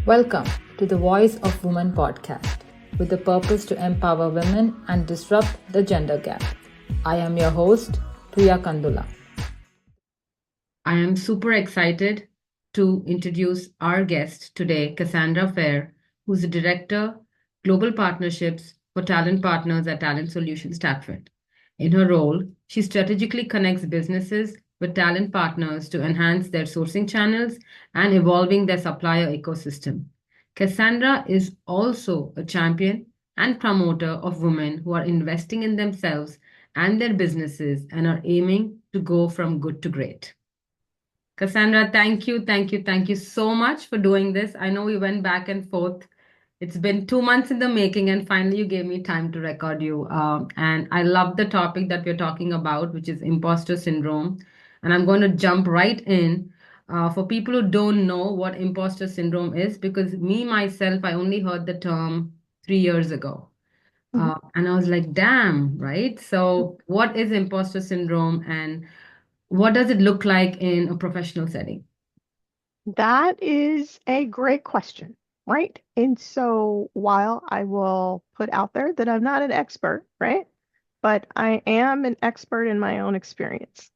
Welcome to the Voice of Women podcast with the purpose to empower women and disrupt the gender gap. I am your host, Priya Kandula. I am super excited to introduce our guest today, Cassandra Faire, who's the Director, Global Partnerships for Talent Partners at Talent Solutions TAPFIN. In her role, she strategically connects businesses with talent partners to enhance their sourcing channels and evolving their supplier ecosystem. Cassandra is also a champion and promoter of women who are investing in themselves and their businesses and are aiming to go from good to great. Cassandra, thank you so much for doing this. I know we went back and forth. It's been 2 months in the making, and finally you gave me time to record you. And I love the topic that we're talking about, which is imposter syndrome. And I'm going to jump right in. For people who don't know what imposter syndrome is, because me myself, I only heard the term 3 years ago. And I was like, damn, right? So, what is imposter syndrome and what does it look like in a professional setting? That is a great question, right? And so while I will put out there that I'm not an expert, right? But I am an expert in my own experience,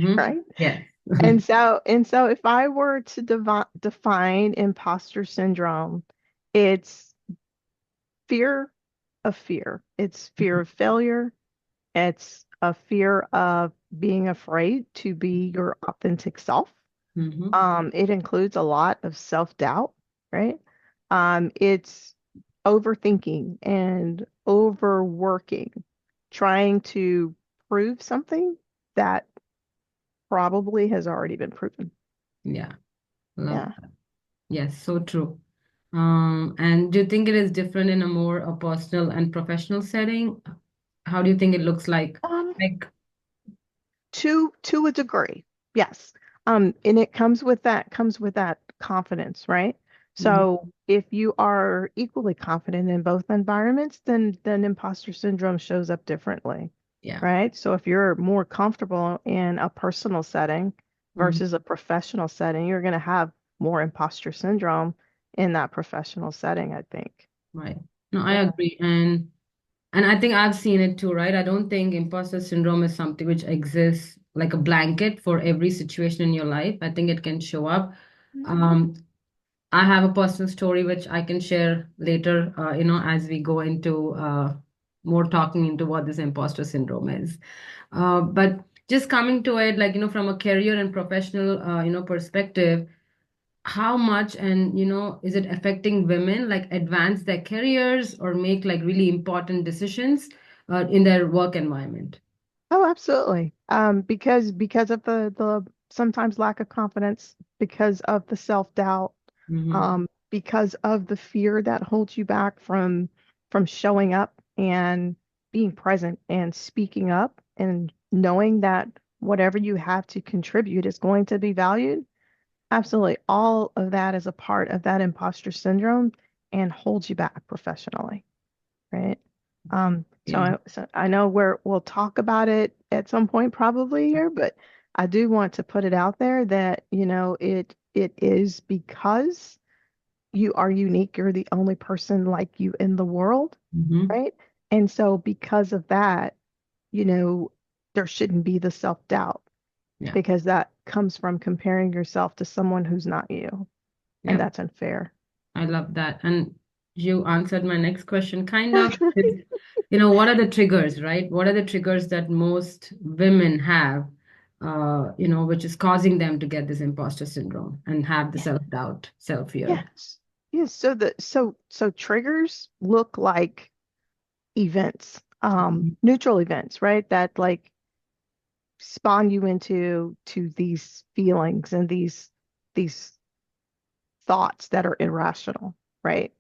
right? Yes. And so if I were to define imposter syndrome, it's fear of fear. It's fear of failure. It's a fear of being afraid to be your authentic self. It includes a lot of self-doubt, right? It's overthinking and overworking, trying to prove something that probably has already been proven. Yeah. Love Yeah. that. Yes, so true. And do you think it is different in a more a personal and professional setting? How do you think it looks like? Um, Like, to a degree, yes. And it comes with that confidence, right? mhm, So if you are equally confident in both environments, then imposter syndrome shows up differently, yeah. right? So if you're more comfortable in a personal setting Mhm, versus a professional setting, you're going to have more imposter syndrome in that professional setting, I think. right. No, I Yeah. agree. And I think I've seen it too, right? I don't think imposter syndrome is something which exists like a blanket for every situation in your life. I think it can show up. Um, I have a personal story which I can share later, as we go into more talking into what this imposter syndrome is. But just coming to it, like, from a career and professional, perspective, how much and, is it affecting women like advance their careers or make like really important decisions in their work environment? Oh, absolutely. Because of the sometimes lack of confidence, because of the self-doubt, Mm-hmm. because of the fear that holds you back from showing up and being present and speaking up and knowing that whatever you have to contribute is going to be valued. Absolutely. All of that is a part of that imposter syndrome and holds you back professionally, right? Yeah. So I know we'll talk about it at some point probably here, but I do want to put it out there that, it is because you are unique. You're the only person like you in the world, Mm-hmm. right? And so because of that, you know, there shouldn't be the self-doubt Yeah. because that comes from comparing yourself to someone who's not you, and Yeah. that's unfair. I love that. And you answered my next question kind of. Is, what are the triggers, right? What are the triggers that most women have, which is causing them to get this imposter syndrome and have the Yeah. self-doubt, self-fear? Yes. Yes. So triggers look like events, Mhm. neutral events, right? That like spawn you into these feelings and these thoughts that are irrational, right?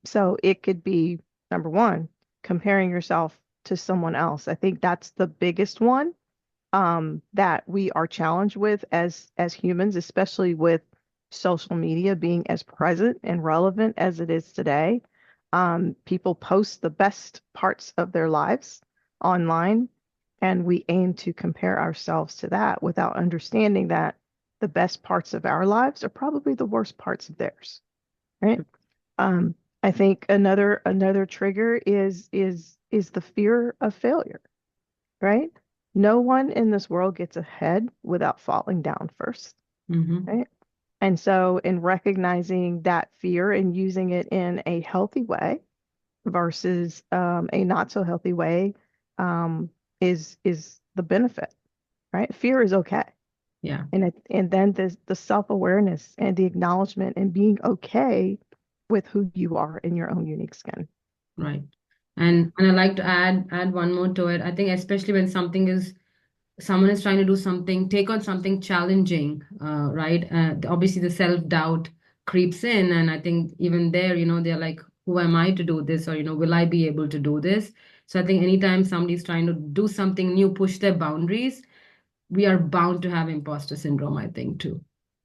So it could be number one, comparing yourself to someone else. I think that's the biggest one that we are challenged with as humans, especially with social media being as present and relevant as it is today. People post the best parts of their lives online, and we aim to compare ourselves to that without understanding that the best parts of our lives are probably the worst parts of theirs. right? I think another trigger is the fear of failure, right? No one in this world gets ahead without falling down first, Mm-hmm. right? And so in recognizing that fear and using it in a healthy way versus a not so healthy way um, is the benefit, right? Fear is okay. Yeah, And then the self-awareness and the acknowledgement and being okay with who you are in your own unique skin. right. And I like to add one more to it. I think especially when someone is trying to do something, take on something challenging, right? Obviously, the self-doubt creeps in. And I think even there, they're like, who am I to do this? Or, will I be able to do this? So I think anytime somebody's trying to do something new, push their boundaries, we are bound to have imposter syndrome, I think, too.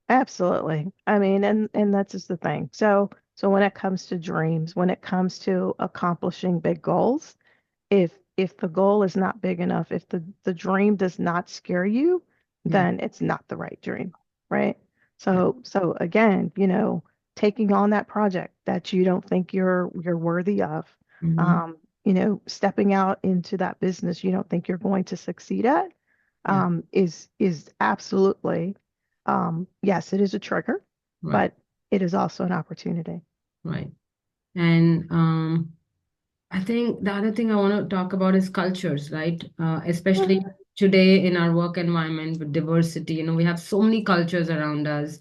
Absolutely. I mean, and that's just the thing. So when it comes to dreams, when it comes to accomplishing big goals, if the goal is not big enough, if the dream does not scare you, Yeah, then it's not the right dream, right? yeah. So again, taking on that project that you don't think you're worthy of, Hmm. stepping out into that business you don't think you're going to succeed at, Yeah, is absolutely, yes, it is a trigger, right, but it is also an opportunity. right. And I think the other thing I want to talk about is cultures, right? Especially today in our work environment with diversity, we have so many cultures around us.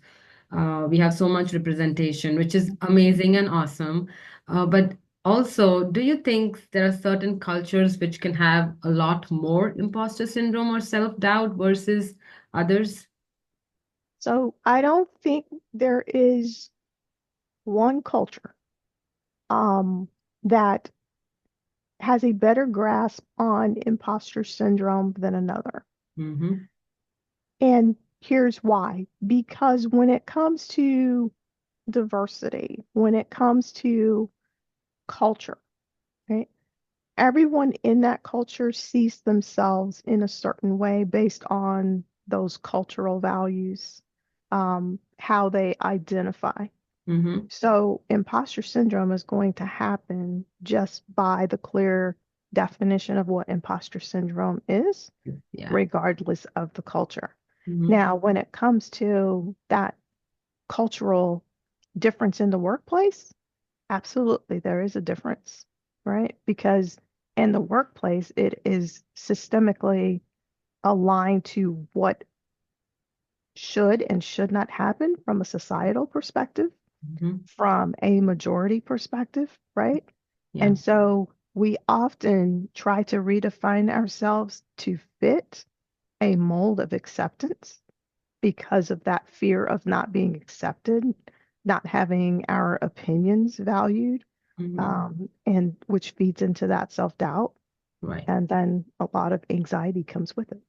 We have so much representation, which is amazing and awesome. But also, do you think there are certain cultures which can have a lot more imposter syndrome or self-doubt versus others? So I don't think there is one culture that has a better grasp on imposter syndrome than another. Mm-hmm. And here's why. Because when it comes to diversity, when it comes to culture, right? Everyone in that culture sees themselves in a certain way based on those cultural values, how they identify. Mm-hmm. So imposter syndrome is going to happen just by the clear definition of what imposter syndrome is, Yeah. regardless of the culture. Mm-hmm. Now, when it comes to that cultural difference in the workplace, absolutely there is a difference, right? Because in the workplace, it is systemically aligned to what should and should not happen from a societal perspective, Mm-hmm. from a majority perspective, right? Yeah. And so we often try to redefine ourselves to fit a mold of acceptance because of that fear of not being accepted, not having our opinions valued, Mm-hmm. and which feeds into that self-doubt. Right. And then a lot of anxiety comes with it.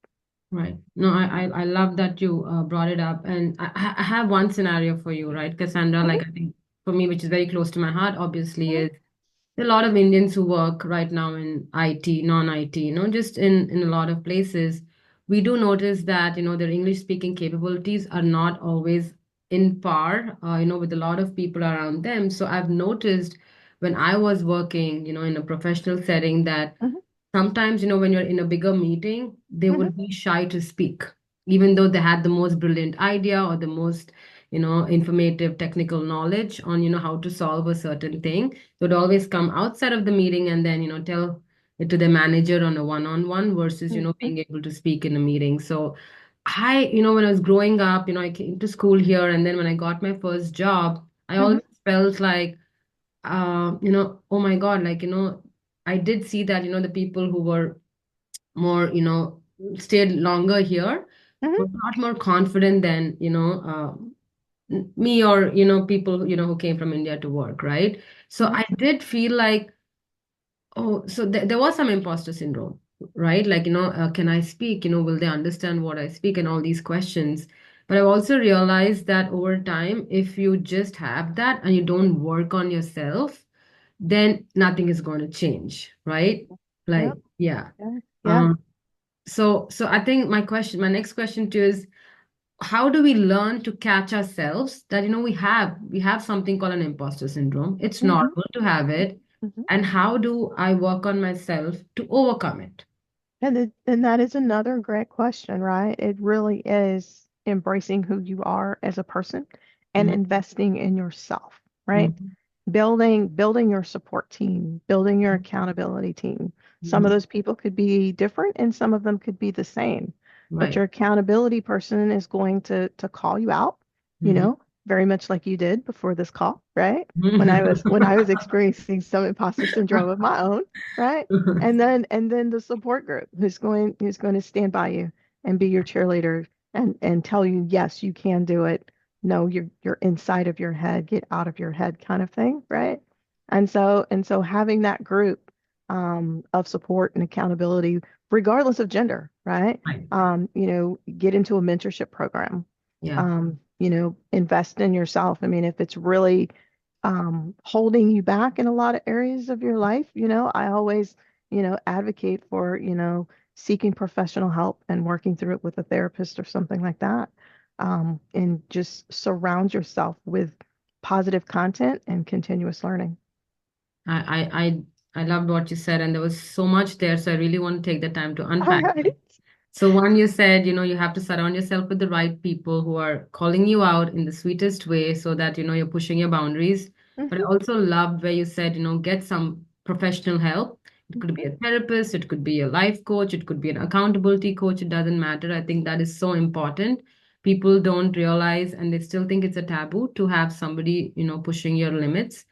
Right. No, I love that you brought it up. And I have one scenario for you, right, Cassandra? Mhm, Like, I think for me, which is very close to my heart, obviously, mhm, is there are a lot of Indians who work right now in IT, non-IT, just in a lot of places. We do notice that, their English speaking capabilities are not always in par, with a lot of people around them. So I've noticed when I was working, in a professional setting that mhm, sometimes, when you're in a bigger meeting, they mhm, would be shy to speak, even though they had the most brilliant idea or the most, informative technical knowledge on, how to solve a certain thing. They would always come outside of the meeting and then, tell it to the manager on a one-on-one versus, mhm, being able to speak in a meeting. So when I was growing up, I came to school here, and then when I got my first job, I mhm, always felt like oh my God, like, I did see that, the people who were more, stayed longer here mhm, were a lot more confident than, me or, people, who came from India to work, right? So mhm, I did feel like, oh, so there was some imposter syndrome, right? Like, can I speak? Will they understand what I speak and all these questions? But I've also realized that over time, if you just have that and you don't work on yourself, then nothing is going to change, right? Like, yep, yeah. yeah, yeah. Um, so I think my next question to you is, how do we learn to catch ourselves that, we have something called an imposter syndrome. It's Mhm, normal to have it. mhm. And how do I work on myself to overcome it? And that is another great question, right? It really is embracing who you are as a person and Mhm, investing in yourself, right? mhm, Building your support team, building your accountability team. Some of mhm. those people could be different and some of them could be the same. But Right. your accountability person is going to call you out, you Mhm. know, very much like you did before this call, right? When I was experiencing some imposter syndrome of my own, right? And then the support group who's going to stand by you and be your cheerleader and tell you, yes, you can do it. No, you're inside of your head, get out of your head kind of thing, right? And so having that group of support and accountability, regardless of gender, right? Right. Get into a mentorship program. Yeah. Invest in yourself. I mean, if it's really holding you back in a lot of areas of your life, I always, advocate for, seeking professional help and working through it with a therapist or something like that. And just surround yourself with positive content and continuous learning. I, I, I I loved what you said, and there was so much there. So I really want to take the time to All unpack right. it. So one, you said, you have to surround yourself with the right people who are calling you out in the sweetest way so that, you're pushing your boundaries. But I Mhm, also loved where you said, get some professional help. It could be mhm, a therapist, it could be a life coach, it could be an accountability coach. It doesn't matter. I think that is so important. People don't realize and they still think it's a taboo to have somebody, pushing your limits.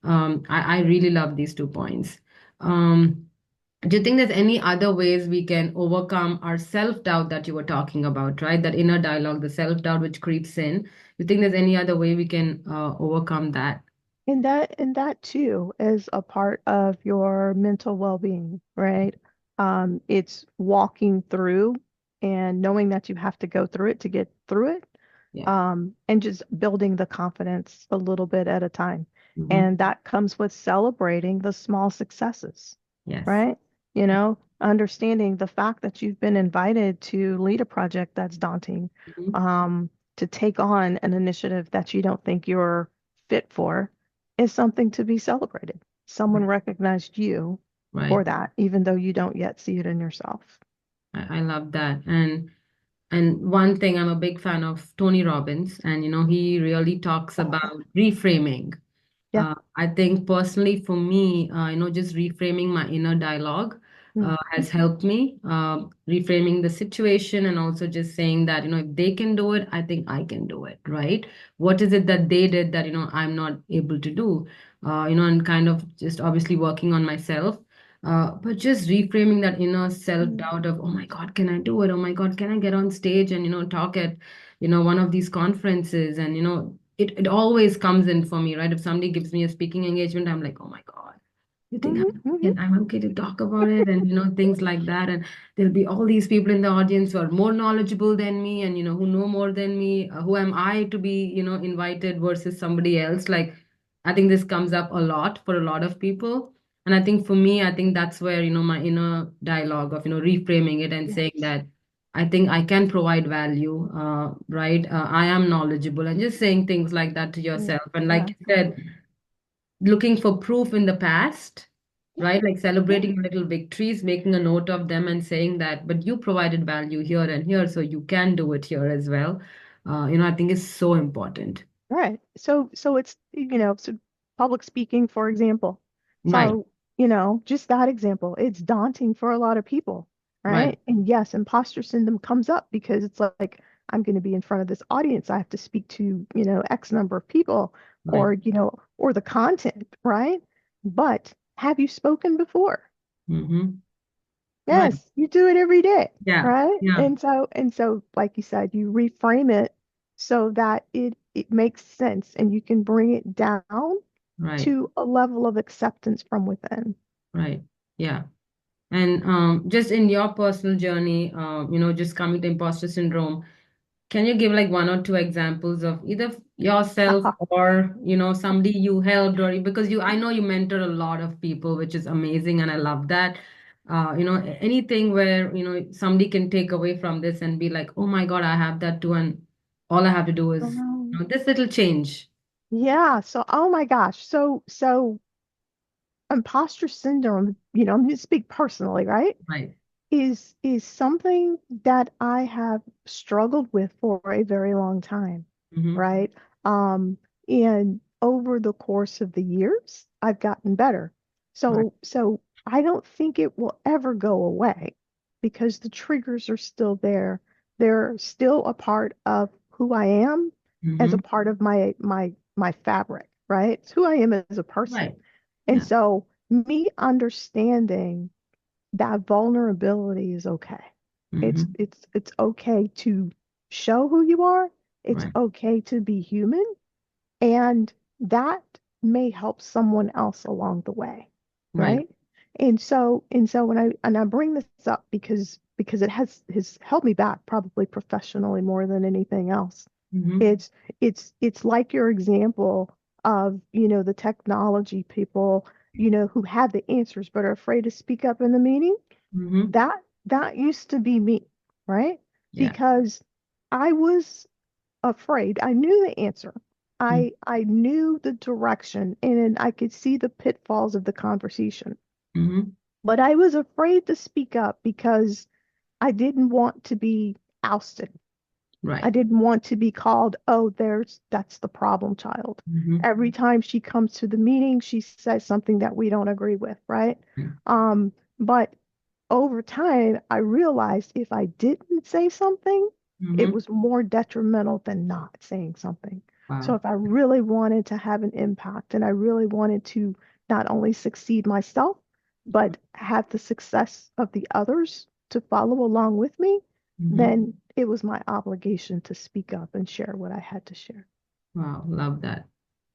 I really love these 2 points. Um, do you think there's any other ways we can overcome our self-doubt that you were talking about, right? That inner dialogue, the self-doubt which creeps in. Do you think there's any other way we can overcome that? And that too is a part of your mental well-being, right? It's walking through and knowing that you have to go through it to get through it, Yeah. and just building the confidence a little bit at a time. Hmm. And that comes with celebrating the small successes, Yes. right? Understanding the fact that you've been invited to lead a project that's daunting, Mhm. um, to take on an initiative that you don't think you're fit for is something to be celebrated. Someone Right. recognized you Right. for that, even though you don't yet see it in yourself. I love that. And one thing, I'm a big fan of Tony Robbins, and he really talks Oh, yeah. about reframing. Yeah. I think personally for me, just reframing my inner dialogue Mhm. has helped me, reframing the situation and also just saying that, if they can do it, I think I can do it, right? What is it that they did that, I'm not able to do? And kind of just obviously working on myself. But just reframing that inner Mhm. self-doubt of, oh my God, can I do it? Oh my God, can I get on stage and, talk at, one of these conferences? And, it always comes in for me, right? If somebody gives me a speaking engagement, I'm like, oh my God, you think Mhm. Mhm. I'm okay to talk about it? And, things like that. And there'll be all these people in the audience who are more knowledgeable than me and, who know more than me. Who am I to be, invited versus somebody else? Like, I think this comes up a lot for a lot of people. And I think for me, I think that's where, my inner dialogue of, reframing it and saying Yes. that I think I can provide value, right? I am knowledgeable, and just saying things like that to Yeah. yourself. And like Yeah. you said, looking for proof in the past, Yeah. right? Like Yeah. celebrating little victories, making a note of them, and saying that, but you provided value here and here, so you can do it here as well. I think is so important. Right. So it's, so public speaking, for example. Right, So, just that example, it's daunting for a lot of people, right, right? And yes, imposter syndrome comes up because it's like, I'm going to be in front of this audience. I have to speak to, X number of people right. or the content, right? But have you spoken before? Mm-hmm. Right. Yes, you do it every day, Yeah, right? yeah, And so, like you said, you reframe it so that it makes sense and you can bring it down right, to a level of acceptance from within. right. Yeah. And just in your personal journey, just coming to imposter syndrome, can you give like one or two examples of either yourself or, somebody you helped, or because I know you mentor a lot of people, which is amazing, and I love that. Anything where, somebody can take away from this and be like, oh my God, I have that too. And All I have to do is, Um, this little change. yeah. So, oh my gosh. So imposter syndrome, I'm going to speak personally, right? Right. Is something that I have struggled with for a very long time, Mm-hmm. right? Um, and over the course of the years, I've gotten better. Right. So I don't think it will ever go away because the triggers are still there. They're still a part of who I am as a Mm-hmm. part of my fabric, right? It's who I am as a person. Right. And Yeah. so me understanding that vulnerability is okay. It's Mm-hmm. it's it's okay to show who you are. It's Right. okay to be human, and that may help someone else along the way, Right. right? And so when I bring this up because it has held me back probably professionally more than anything else. Mm-hmm. It's it's like your example of, the technology people, who have the answers but are afraid to speak up in the meeting. Mm-hmm. That used to be me, right? Yeah. Because I was afraid. I knew the answer. Mm-hmm. I knew the direction and I could see the pitfalls of the conversation. Mm-hmm. But I was afraid to speak up because I didn't want to be ousted. I Right. didn't want to be called, oh, that's the problem child. Mm-hmm. Every time she comes to the meeting, she says something that we don't agree with, right? But over time, I realized if I didn't say something, it Mm-hmm. was more detrimental than not saying something. So Wow. if I really wanted to have an impact and I really wanted to not only succeed myself, but have the success of the others to follow along with me, Mm-hmm. then it was my obligation to speak up and share what I had to share. Wow. Love that.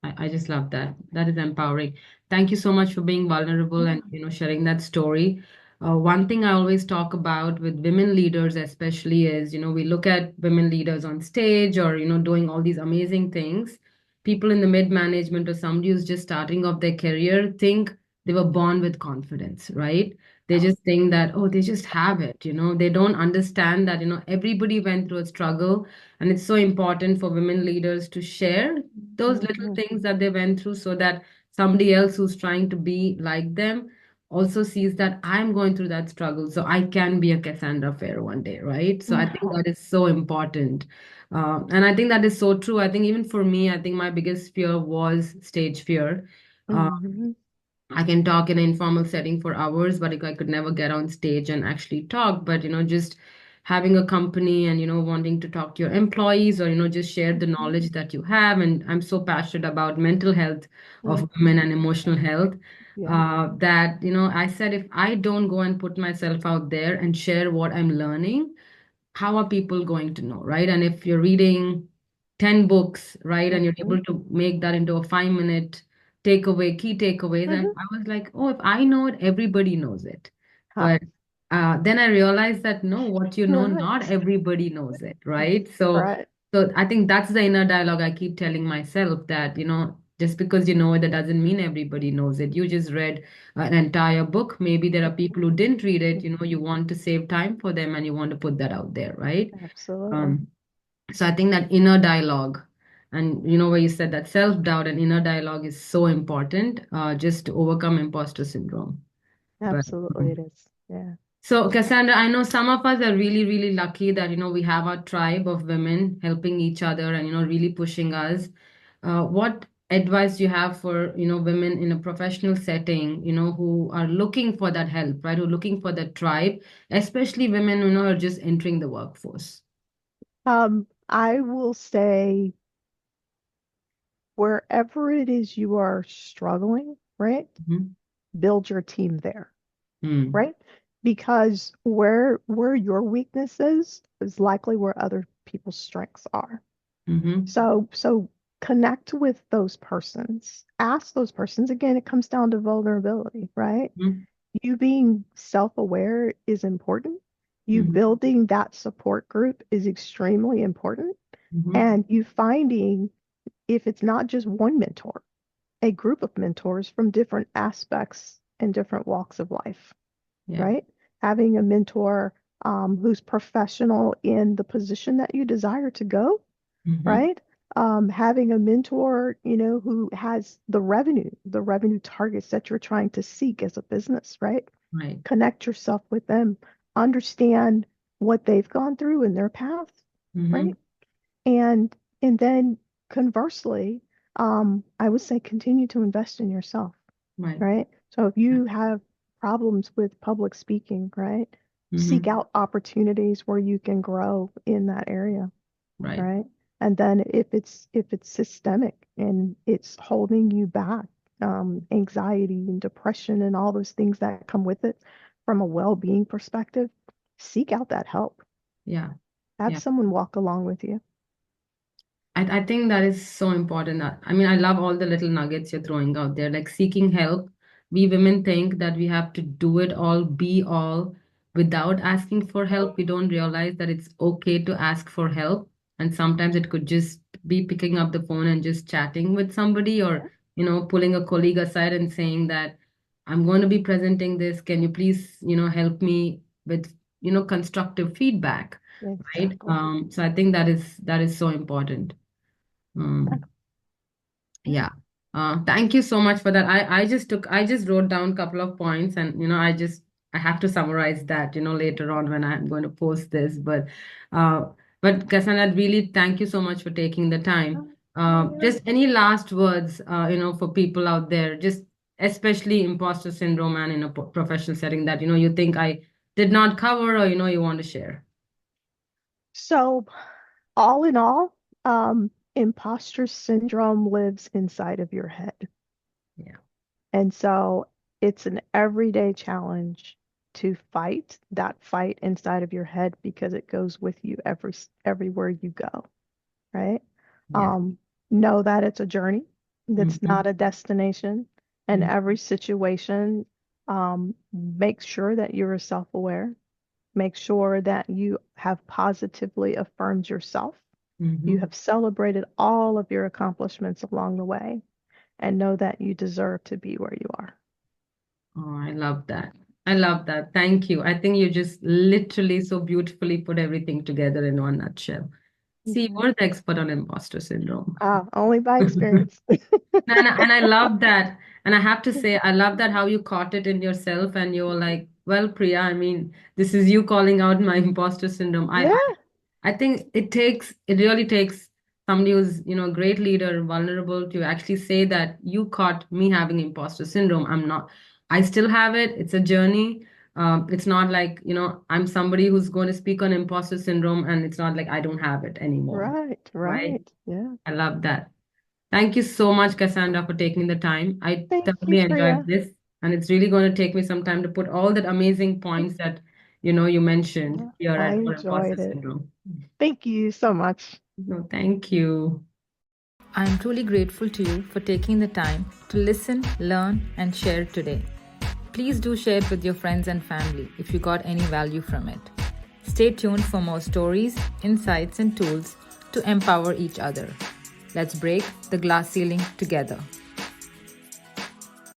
I just love that. That is empowering. Thank you so much for being vulnerable and Yeah. sharing that story. One thing I always talk about with women leaders, especially, is we look at women leaders on stage or doing all these amazing things. People in the mid management or somebody who's just starting off their career think they were born with confidence, right? They just think that, oh, they just have it. They don't understand that everybody went through a struggle, and it's so important for women leaders to share those little Mhm. things that they went through so that somebody else who's trying to be like them also sees that I'm going through that struggle. So I can be a Cassandra Faire one day, right? So I think Yeah. that is so important. And I think that is so true. I think even for me, I think my biggest fear was stage fear. Uh, Mhm. I can talk in an informal setting for hours, but I could never get on stage and actually talk. But just having a company and wanting to talk to your employees or just share the Mhm. knowledge that you have. And I'm so passionate about mental health of women Mhm. and emotional health, Yeah. that I said if I don't go and put myself out there and share what I'm learning, how are people going to know, right? And if you're reading 10 books, right, and you're Mhm. able to make that into a 5 minute takeaway, key takeaways, and Mhm. I was like, oh, if I know it, everybody knows it. Huh. But then I realized that no, what not Right. everybody knows it, right? So, Right. so I think that's the inner dialogue I keep telling myself that, just because you know it, that doesn't mean everybody knows it. You just read an entire book. Maybe there are people who didn't read it. You Mhm. want to save time for them and you want to put that out there, right? Absolutely. Um, so I think that inner dialogue, and where you said that self-doubt and inner dialogue is so important, just to overcome imposter syndrome. But Absolutely it is. Yeah. so, Cassandra, I know some of us are really, really lucky that, we have our tribe of women helping each other and, really pushing us. What advice do you have for, women in a professional setting, who are looking for that help, right? Who are looking for that tribe, especially women, who are just entering the workforce? I will say wherever it is you are struggling, right? Mm-hmm. Build your team there, Mm-hmm. right? Because where your weakness is likely where other people's strengths are. Mm-hmm. So connect with those persons. Ask those persons. Again, it comes down to vulnerability, right? You being self-aware is important. You Mm-hmm. building that support group is extremely important. Mm-hmm. And you finding, if it's not just one mentor, a group of mentors from different aspects and different walks of life, Yeah. right? Having a mentor who's professional in the position that you desire to go, right? Having a mentor, who has the revenue targets that you're trying to seek as a business, right? Right. Connect yourself with them, understand what they've gone through in their path, right? And then conversely, I would say continue to invest in yourself, Right. right? So if you have problems with public speaking, right? Seek out opportunities where you can grow in that area, Right. right? And then if it's systemic and it's holding you back, anxiety and depression and all those things that come with it from a well-being perspective, seek out that help. Yeah. Have Yeah. someone walk along with you. I think that is so important. I mean, I love all the little nuggets you're throwing out there, like seeking help. We women think that we have to do it all, be all without asking for help. We don't realize that it's okay to ask for help. And sometimes it could just be picking up the phone and just chatting with somebody, or, pulling a colleague aside and saying that I'm going to be presenting this. Can you please, help me with, constructive feedback, right? Exactly. So I think that is so important. Um, yeah. Thank you so much for that. I just wrote down a couple of points, and I have to summarize that, later on when I'm going to post this. But Cassandra, really thank you so much for taking the time. Just any last words, for people out there, just especially imposter syndrome and in a professional setting that, you think I did not cover, or, you want to share. So, all in all, imposter syndrome lives inside of your head. Yeah. And so it's an everyday challenge to fight that fight inside of your head because it goes with you everywhere you go, right? Yeah. Know that it's a journey. It's Mhm. not a destination. And Mhm. every situation, make sure that you're self-aware. Make sure that you have positively affirmed yourself. You Mhm. have celebrated all of your accomplishments along the way, and know that you deserve to be where you are. Oh, I love that. I love that. Thank you. I think you just literally so beautifully put everything together in one nutshell. See, Mhm. you're the expert on imposter syndrome. Only by experience. And I love that. And I have to say, I love that how you caught it in yourself and you're like, well, Priya, I mean, this is you calling out my imposter syndrome. Yeah, I think it really takes somebody who's, a great leader, vulnerable, to actually say that you caught me having imposter syndrome. I still have it. It's a journey. It's not like, I'm somebody who's going to speak on imposter syndrome, and it's not like I don't have it anymore. right, Right? right. Yeah. I love that. Thank you so much, Cassandra, for taking the time. I Thank you, thoroughly enjoyed Priya. this, and it's really going to take me some time to put all that amazing points that, you mentioned here I at for imposter enjoyed it. syndrome. Thank you so much. No, thank you. I am truly grateful to you for taking the time to listen, learn, and share today. Please do share it with your friends and family if you got any value from it. Stay tuned for more stories, insights, and tools to empower each other. Let's break the glass ceiling together.